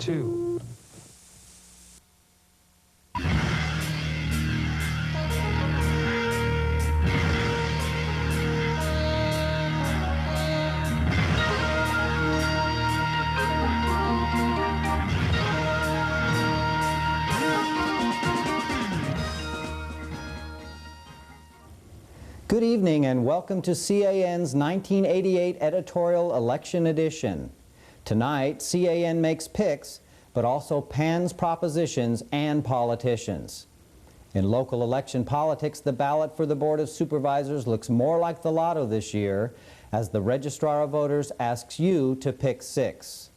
2. Good evening and welcome to C.A.N.'s 1988 Editorial Election Edition. Tonight, C.A.N. makes picks, but also pans propositions and politicians. In local election politics, the ballot for the Board of Supervisors looks more like the lotto this year, as the Registrar of Voters asks you to pick 6.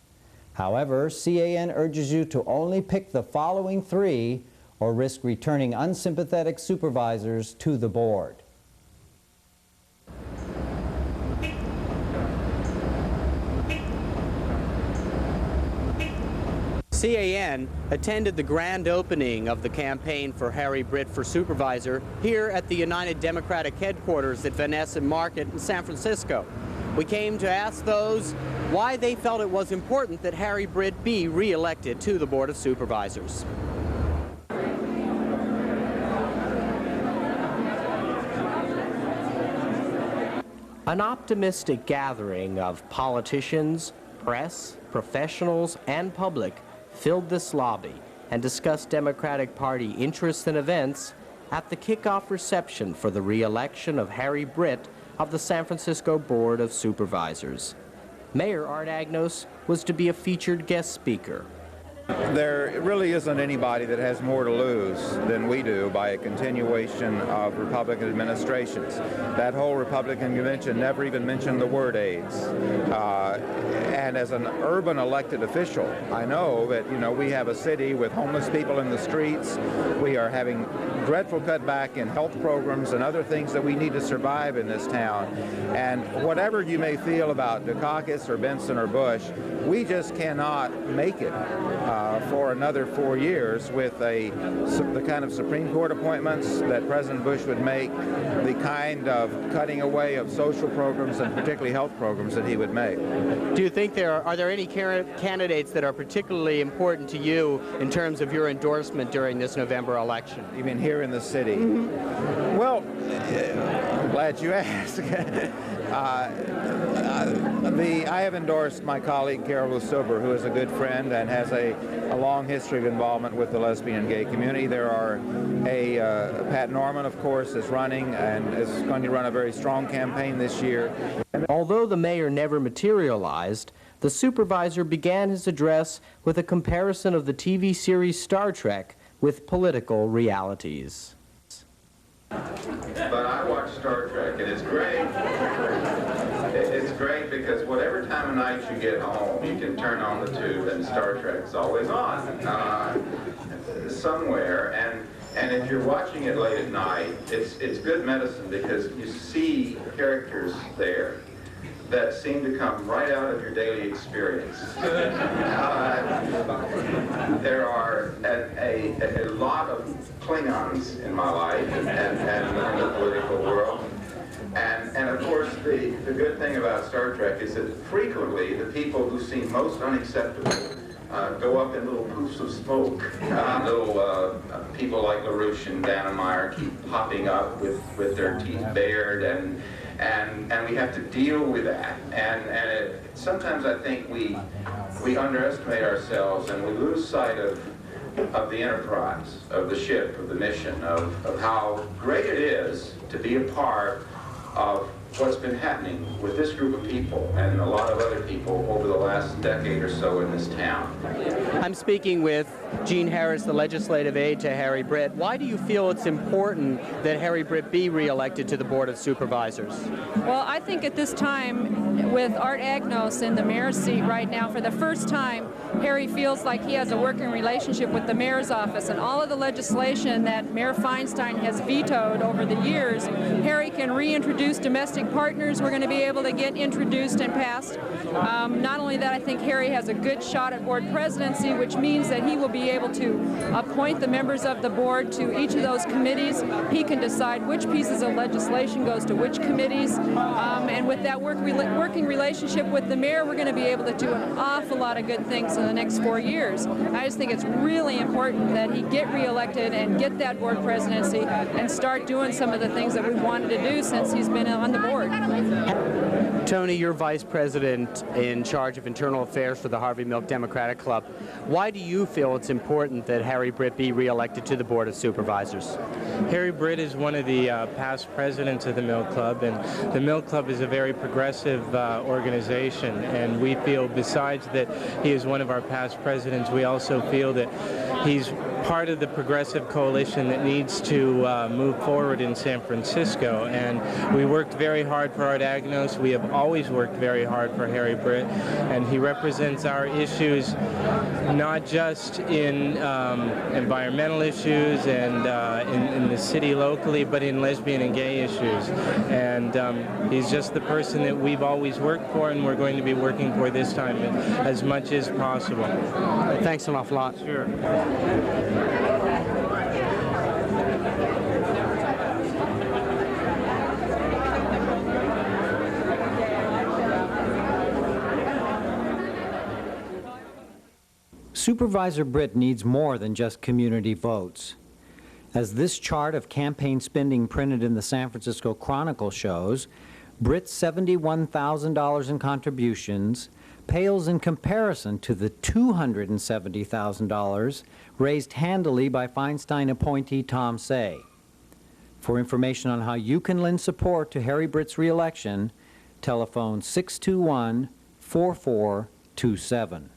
However, C.A.N. urges you to only pick the following 3 or risk returning unsympathetic supervisors to the board. C.A.N. attended the grand opening of the campaign for Harry Britt for supervisor here at the United Democratic headquarters at Van Essen Market in San Francisco. We came to ask those why they felt it was important that Harry Britt be re-elected to the Board of Supervisors. An optimistic gathering of politicians, press, professionals, and public filled this lobby and discussed Democratic Party interests and events at the kickoff reception for the re-election of Harry Britt of the San Francisco Board of Supervisors. Mayor Art Agnos was to be a featured guest speaker. There really isn't anybody that has more to lose than we do by a continuation of Republican administrations. That whole Republican convention never even mentioned the word AIDS. And as an urban elected official, I know that, we have a city with homeless people in the streets. We are having dreadful cutback in health programs and other things that we need to survive in this town. And whatever you may feel about Dukakis or Benson or Bush, we just cannot make it for another 4 years with the kind of Supreme Court appointments that President Bush would make, the kind of cutting away of social programs and particularly health programs that he would make. Do you think are there any candidates that are particularly important to you in terms of your endorsement during this November election? You mean here in the city? Mm-hmm. Well, I'm glad you asked. I have endorsed my colleague Carol Silver, who is a good friend and has a long history of involvement with the lesbian and gay community. There are Pat Norman, of course, is running and is going to run a very strong campaign this year. Although the mayor never materialized, the supervisor began his address with a comparison of the TV series Star Trek with political realities. But I watch Star Trek, and it's great. It's great because whatever time of night you get home, you can turn on the tube, and Star Trek's always on somewhere. And if you're watching it late at night, it's good medicine because you see characters there that seem to come right out of your daily experience. There are a lot of Klingons in my life and in the political world. And of course, the good thing about Star Trek is that frequently the people who seem most unacceptable go up in little poofs of smoke. Little people like LaRouche and Dannemeyer keep popping up with their teeth bared, and we have to deal with that. And sometimes I think we underestimate ourselves and we lose sight of the enterprise, of the ship, of the mission, of how great it is to be a part of what's been happening with this group of people and a lot of other people over the last decade or so in this town. I'm speaking with Gene Harris, the legislative aide to Harry Britt. Why do you feel it's important that Harry Britt be re-elected to the Board of Supervisors? Well, I think at this time, with Art Agnos in the mayor's seat right now, for the first time, Harry feels like he has a working relationship with the mayor's office, and all of the legislation that Mayor Feinstein has vetoed over the years, Harry can reintroduce domestic strategic partners we're going to be able to get introduced and passed. Not only that, I think Harry has a good shot at board presidency, which means that he will be able to appoint the members of the board to each of those committees. He can decide which pieces of legislation goes to which committees, and with that working relationship with the mayor, we're going to be able to do an awful lot of good things in the next 4 years. I just think it's really important that he get reelected and get that board presidency and start doing some of the things that we wanted to do since he's been on the board. Tony, you're vice president in charge of internal affairs for the Harvey Milk Democratic Club. Why do you feel it's important that Harry Britt be reelected to the Board of Supervisors? Harry Britt is one of the past presidents of the Milk Club, and the Milk Club is a very progressive organization, and we feel, besides that he is one of our past presidents, we also feel that he's part of the progressive coalition that needs to move forward in San Francisco. And we worked very hard for Art Agnos. We have always worked very hard for Harry Britt, and he represents our issues not just in environmental issues and in the city locally, but in lesbian and gay issues. And he's just the person that we've always worked for, and we're going to be working for this time as much as possible. Thanks an awful lot. Sure. Supervisor Britt needs more than just community votes. As this chart of campaign spending printed in the San Francisco Chronicle shows, Britt's $71,000 in contributions pales in comparison to the $270,000 raised handily by Feinstein appointee Tom Say. For information on how you can lend support to Harry Britt's reelection, telephone 621-4427.